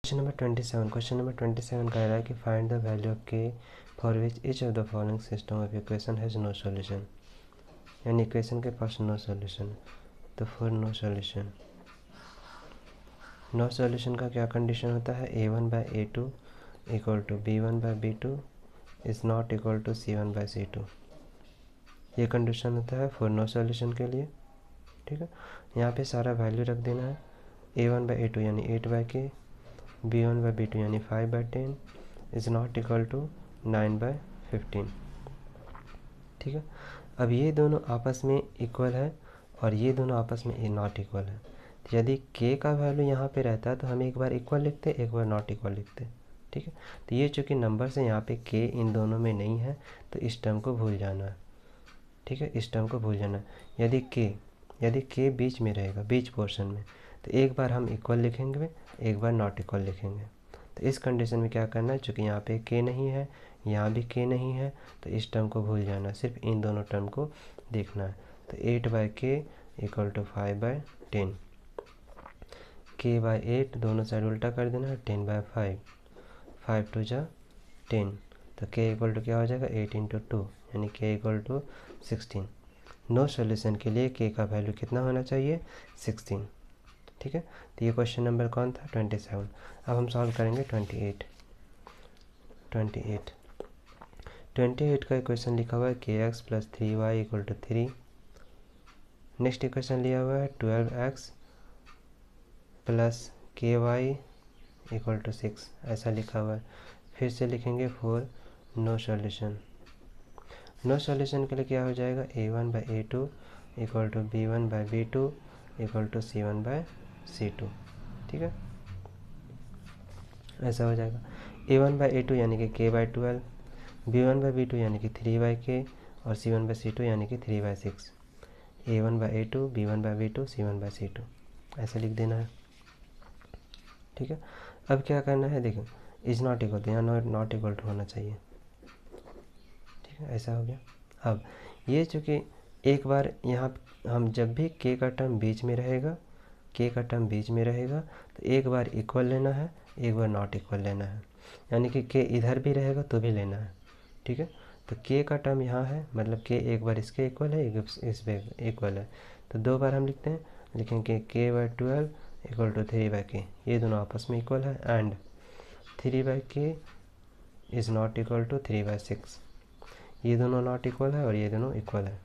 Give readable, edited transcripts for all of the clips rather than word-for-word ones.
Question number 27 कह रहा है कि find the value of k for which each of the following system of equation has no solution, यानी equation के पास नो सॉल्यूशन। तो फॉर नो सॉल्यूशन का क्या कंडीशन होता है, a1/a2 equal to b1/b2 is not equal to c1/c2। ये condition होता है फॉर नो सॉल्यूशन के लिए। ठीक है, यहाँ पे सारा वैल्यू रख देना है। a1/a2 यानी 8/k, b1/b2 यानी 5/10 इज़ नॉट इक्वल टू 9/15। ठीक है, अब ये दोनों आपस में इक्वल है और ये दोनों आपस में नॉट इक्वल है। तो यदि k का वैल्यू यहाँ पे रहता है तो हम एक बार इक्वल लिखते, एक बार नॉट इक्वल लिखते। ठीक है, तो ये चूँकि नंबर्स है यहाँ पे k इन दोनों में नहीं है तो इस टर्म को भूल जाना है। ठीक है, इस टर्म को भूल जाना है। यदि k बीच में रहेगा, बीच पोर्शन में, तो एक बार हम इक्वल लिखेंगे, एक बार नॉट इक्वल लिखेंगे। तो इस कंडीशन में क्या करना है, चूँकि यहाँ पे k नहीं है, यहाँ भी k नहीं है, तो इस टर्म को भूल जाना है, सिर्फ इन दोनों टर्म को देखना है। तो 8/k इक्वल टू 5/10, k/8 दोनों साइड उल्टा कर देना है, 10/5, 5 2 जा 10, तो k इक्वल टू क्या हो जाएगा 8 × 2 यानी k equal to 16। No solution के लिए k का वैल्यू कितना होना चाहिए, 16। ठीक है, तो ये क्वेश्चन नंबर कौन था, 27। अब हम सॉल्व करेंगे 28 का इक्वेशन लिखा हुआ है kx + 3y = 3। नेक्स्ट इक्वेशन लिया हुआ है 12x + ky = 6, ऐसा लिखा हुआ है। फिर से लिखेंगे for no solution. No solution के लिए क्या हो जाएगा, a1/a2 equal to b1/b2 equal to c1/c2। ठीक है, ऐसा हो जाएगा। a1/a2 यानी कि k/12, b1/b2 यानी कि 3/k और c1/c2 यानी कि 3/6। a1/a2 b1/b2 c1/c2 ऐसे लिख देना है। ठीक है, अब क्या करना है, देखो इज़ नॉट इक्वल टू, यहाँ नॉट इक्वल टू होना चाहिए। ठीक है, ऐसा हो गया। अब ये चूँकि एक बार यहाँ हम जब भी k का टर्म बीच में रहेगा, तो एक बार इक्वल लेना है, एक बार नॉट इक्वल लेना है, यानी कि k इधर भी रहेगा तो भी लेना है। ठीक है, तो k का टर्म यहाँ है, मतलब k एक बार इसके इक्वल है, एक इस पे इक्वल है, तो दो बार हम लिखते हैं, लिखेंगे k/12 इक्वल टू 3/k, ये दोनों आपस में इक्वल है, and 3/k is not equal to 3/6, ये दोनों नॉट इक्वल है और ये दोनों इक्वल है।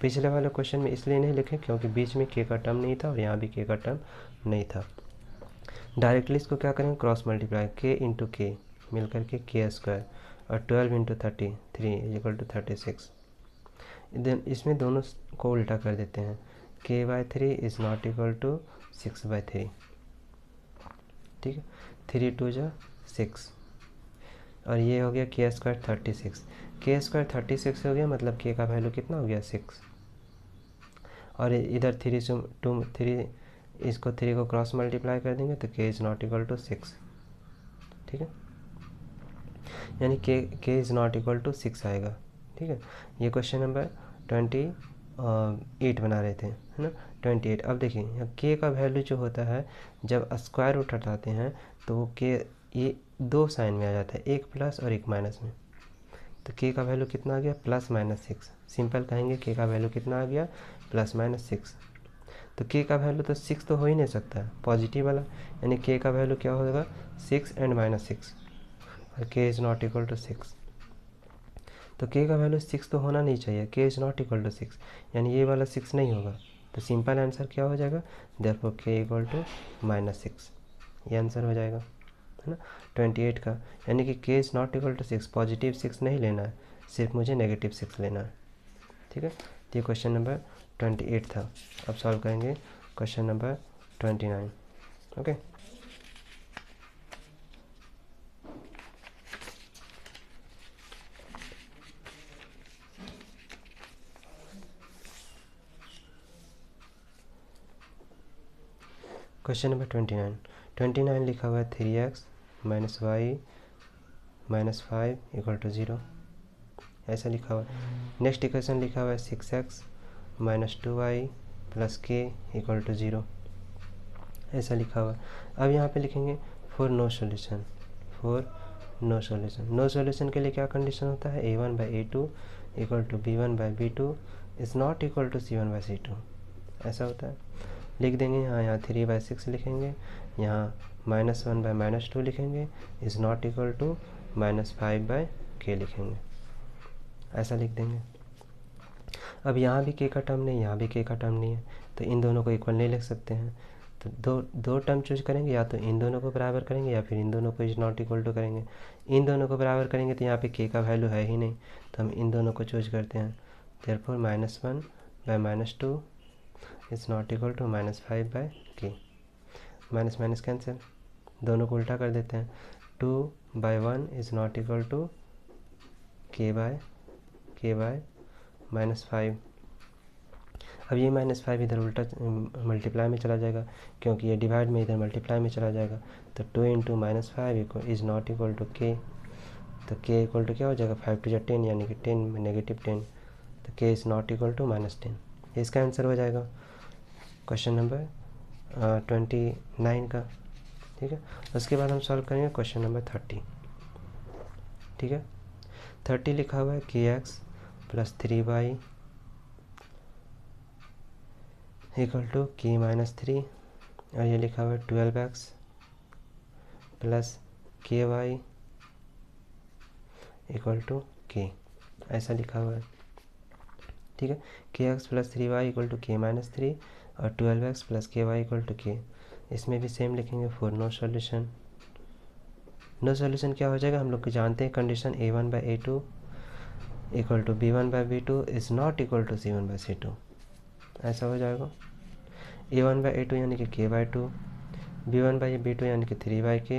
पिछले वाले क्वेश्चन में इसलिए नहीं लिखे क्योंकि बीच में k का टर्म नहीं था और यहाँ भी k का टर्म नहीं था। डायरेक्टली इसको क्या करेंगे, क्रॉस मल्टीप्लाई, k × k मिल करके k² और 12 × 33 = 36। देन इसमें दोनों को उल्टा कर देते हैं, k/3 is not equal to 6/3। ठीक है, 3 2 जा 6 और ये हो गया k² 36, k² 36 हो गया, मतलब k का वैल्यू कितना हो गया 6। और इधर 3 से 2 3, इसको 3 को क्रॉस मल्टीप्लाई कर देंगे तो k is not equal to 6। ठीक है, यानी k is not equal to 6 आएगा। ठीक है, ये क्वेश्चन नंबर 28 बना रहे थे, है ना, 28। अब देखिए यहाँ k का वैल्यू जो होता है, जब स्क्वायर रूट हटाते हैं तो वो k ये दो साइन में आ जाता है, एक प्लस और एक माइनस में। तो k का वैल्यू कितना आ गया, +-6। सिंपल कहेंगे k का वैल्यू कितना आ गया, +-6। तो k का वैल्यू तो 6 तो हो ही नहीं सकता है, पॉजिटिव वाला, यानी k का वैल्यू क्या होगा, 6 एंड -6, और k is not equal to 6। तो k का वैल्यू 6 तो होना नहीं चाहिए, k is not equal to 6, यानी ये वाला 6 नहीं होगा। तो सिंपल आंसर क्या हो जाएगा, देयरफॉर k इक्वल टू -6, ये आंसर हो जाएगा, है ना, 28 का। यानी कि k is not equal to 6, positive 6 नहीं लेना है, सिर्फ मुझे -6 लेना है। ठीक है, तो ये क्वेश्चन नंबर 28 था। अब सॉल्व करेंगे question number 29। Okay, question number 29 लिखा हुआ है 3x - y - 5 = 0, ऐसा लिखा हुआ है। नेक्स्ट इक्वेशन लिखा हुआ है 6x - 2y + k = 0, ऐसा लिखा हुआ है। अब यहाँ पे लिखेंगे for no solution, for no solution. No solution के लिए क्या कंडीशन होता है, a1/a2 equal to b1/b2 is not equal to c1/c2, ऐसा होता है। लिख देंगे यहाँ 3/6 लिखेंगे, यहाँ -1/-2 लिखेंगे, is not equal to -5/k लिखेंगे, ऐसा लिख देंगे। अब यहाँ भी k का टर्म नहीं, यहाँ भी k का टर्म नहीं है, तो इन दोनों को इक्वल नहीं लिख सकते हैं। तो दो टर्म चूज करेंगे, या तो इन दोनों को बराबर करेंगे या फिर इन दोनों को इज़ नॉट इक्वल टू करेंगे। इन दोनों को बराबर करेंगे तो यहाँ पे k का वैल्यू है ही नहीं, तो हम इन दोनों को चूज करते हैं। Therefore -1/-2 is not equal to -5/k। Minus minus cancel, दोनों को उल्टा कर देते हैं। 2/1 is not equal to k by -5। अब ये -5 इधर उल्टा मल्टीप्लाई में चला जाएगा, क्योंकि ये डिवाइड में इधर मल्टीप्लाई में चला जाएगा। तो 2 × -5 is not equal to k। तो k इक्वल टू क्या हो जाएगा, 5 × 10 यानी कि 10 -10। तो k is not equal to -10, इसका आंसर हो जाएगा क्वेश्चन नंबर 29 का। ठीक है, उसके बाद हम सॉल्व करेंगे क्वेश्चन नंबर 30। ठीक है, 30 लिखा हुआ है kx + 3y equal to k - 3, और ये लिखा हुआ है 12x + ky equal to k, ऐसा लिखा हुआ है। ठीक है, kx + 3y equal to k - 3 और 12x + ky equal to k। इसमें भी सेम लिखेंगे for no solution. No solution क्या हो जाएगा, हम लोग को जानते हैं condition a1/a2 equal to b1/b2 is not equal to c1/c2, ऐसा हो जाएगा। a1/a2 यानी कि k/2, b1/b2 यानी कि 3/k,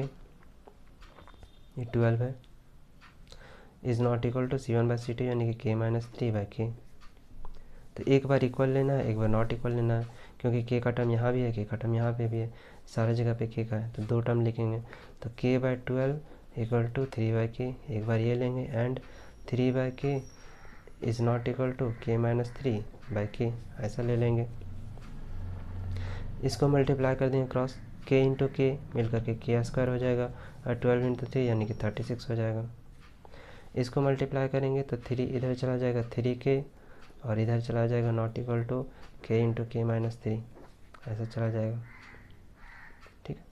ये 12 है, is not equal to c1/c2 यानी कि k - 3/k। तो एक बार इक्वल लेना है, एक बार नॉट इक्वल लेना है, क्योंकि k का टर्म यहाँ भी है, k का टर्म यहाँ पे भी है, सारी जगह पे k का है, तो दो टर्म लिखेंगे। तो k/12 इक्वल टू 3/k, एक बार ये लेंगे, and 3/k is not equal to k - 3/k, ऐसा ले लेंगे। इसको मल्टीप्लाई कर देंगे क्रॉस, k × k मिलकर के k² हो जाएगा, और 12 × 3 यानी कि 36 हो जाएगा। इसको मल्टीप्लाई करेंगे तो 3 इधर चला जाएगा 3k, और इधर चला जाएगा not equal to k × k - 3, ऐसा चला जाएगा। ठीक है,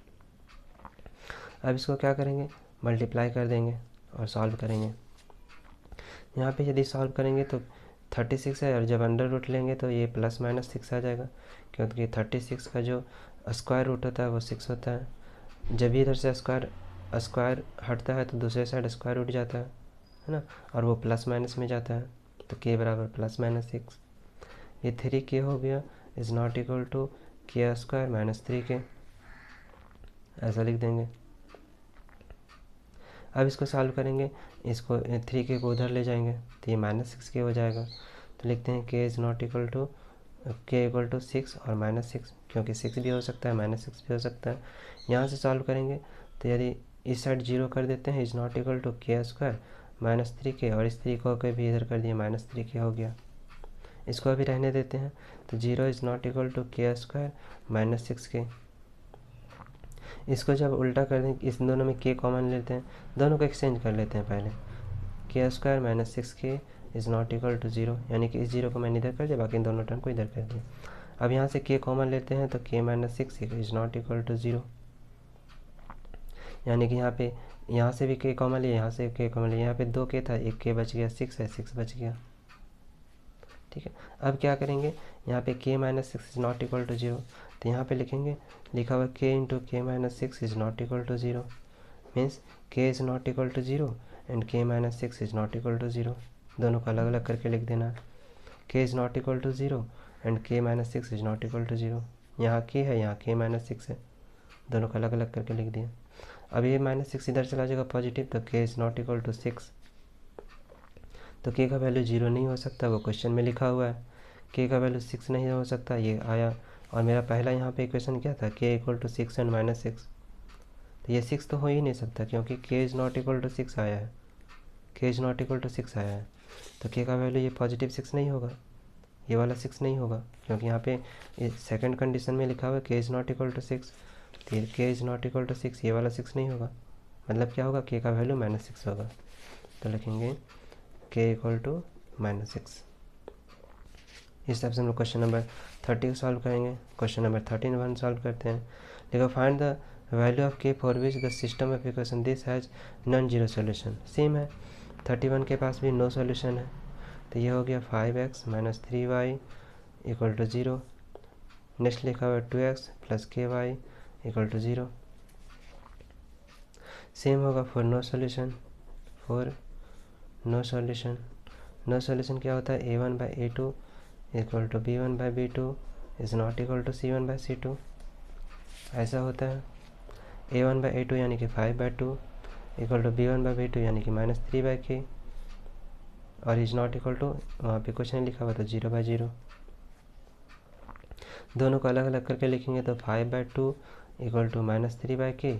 अब इसको क्या करेंगे, मल्टीप्लाई कर देंगे और सॉल्व करेंगे। यहाँ पे यदि सॉल्व करेंगे तो 36 है, और जब अंडर रूट लेंगे तो ये +-6 आ जाएगा, क्योंकि 36 का जो स्क्वायर रूट होता है वो 6 होता है। जब भी इधर से स्क्वायर हटता है तो दूसरे साइड स्क्वायर उठ जाता है ना, और वो +- में जाता है, तो k बराबर +-6। ये 3k हो गया, is not equal to k² - 3k, ऐसा लिख देंगे। अब इसको सॉल्व करेंगे, इसको 3k को उधर ले जाएंगे तो ये -6k हो जाएगा। तो लिखते हैं k is not equal to k equal to 6 और -6, क्योंकि 6 भी हो सकता है -6 भी हो सकता है। यहाँ से सॉल्व करेंगे तो यदि इस साइड 0 कर देते हैं, is not equal to k² - 3k, और इस 3 को भी इधर कर दिए, -3k हो गया। इसको अभी रहने देते हैं, तो 0 is not equal to k² - 6k। इसको जब उल्टा कर दें, इस दोनों में k कॉमन लेते हैं, दोनों को एक्सचेंज कर लेते हैं पहले। k² - 6k is not equal to 0, यानी कि इस 0 को मैंने इधर कर दिया, बाकी इन दोनों टर्म को इधर कर दिया। अब यहाँ से k कॉमन लेते हैं तो k - 6 is not equal to 0, यानी कि यहाँ से भी k कॉमन लिया, यहाँ से k कॉमन लिया, यहाँ पे 2k था, एक k बच गया, 6 है, 6 बच गया। ठीक है, अब क्या करेंगे, यहाँ पे k - 6 is not equal to 0, तो यहाँ पे लिखेंगे, लिखा हुआ k × k - 6 is not equal to 0, means k is not equal to 0 and k - 6 is not equal to 0, दोनों को अलग अलग करके लिख देना। k is not equal to 0 and k - 6 is not equal to 0, यहाँ k है, यहाँ k - 6 है, दोनों को अलग अलग करके लिख दिया। अब ये -6 इधर चला जाएगा पॉजिटिव, तो k is not equal to 6, तो k का वैल्यू 0 नहीं हो सकता, वो क्वेश्चन में लिखा हुआ है। k का वैल्यू 6 नहीं हो सकता, ये आया। और मेरा पहला यहाँ पे इक्वेशन क्या था, k इक्वल टू 6 एंड -6, तो ये 6 तो हो ही नहीं सकता, क्योंकि k is not equal to 6 आया है, k is not equal to 6 आया है, तो k का वैल्यू ये पॉजिटिव 6 नहीं होगा, ये वाला 6 नहीं होगा, क्योंकि यहाँ पे सेकंड कंडीशन में लिखा हुआ है k is not equal to 6, तो के इज़ नॉट इक्वल टू 6, ये वाला 6 नहीं होगा, मतलब क्या होगा, के का वैल्यू -6 होगा। तो लिखेंगे के इक्वल टू -6। इस हिसाब से हम लोग क्वेश्चन नंबर 30 को सॉल्व करेंगे। क्वेश्चन नंबर 31 सॉल्व करते हैं। देखो, find the value of k for which the system of equation this has non zero solution. Same है, 31 के पास भी नो सोल्यूशन है, तो ये हो गया 5x - 3y equal to 0। Next लिखा हुआ 2x + ky equal to 0। Same होगा for no solution. For no solution, no solution क्या होता है, a1/a2 equal to b1/b2 is not equal to c1/c2। ऐसा होता है। a1/a2 यानी कि 5/2 इक्वल टू b1/b2 यानी कि -3/k, और इज़ नॉट इक्वल टू, वहाँ पे कुछ नहीं लिखा हुआ तो 0/0। दोनों को अलग अलग करके लिखेंगे तो 5/2 इक्वल टू -3/k,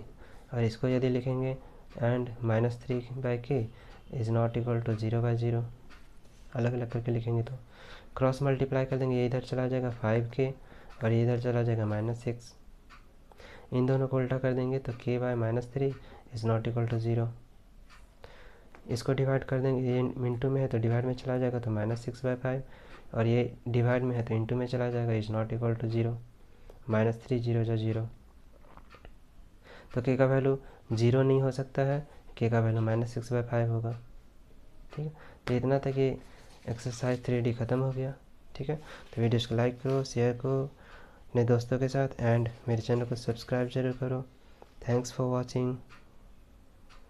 और इसको यदि लिखेंगे and -3/k is not equal to 0/0। अलग अलग करके लिखेंगे तो क्रॉस मल्टीप्लाई कर देंगे, ये इधर चला जाएगा 5k और ये इधर चला जाएगा -6। इन दोनों को उल्टा कर देंगे तो k/-3 is not equal to 0। इसको डिवाइड कर देंगे, ये इंटू में है तो डिवाइड में चला जाएगा तो -6/5, और ये डिवाइड में है तो इंटू में चला जाएगा, इज़ नॉट इक्वल टू 0। -3 0 जो 0, तो के का वैल्यू 0 नहीं हो सकता है, के का वैल्यू -6/5 होगा। ठीक है, तो इतना तक ये एक्सरसाइज 3D ख़त्म हो गया। ठीक है, तो वीडियो को लाइक करो, शेयर करो अपने दोस्तों के साथ, एंड मेरे चैनल को सब्सक्राइब जरूर करो। Thanks for watching.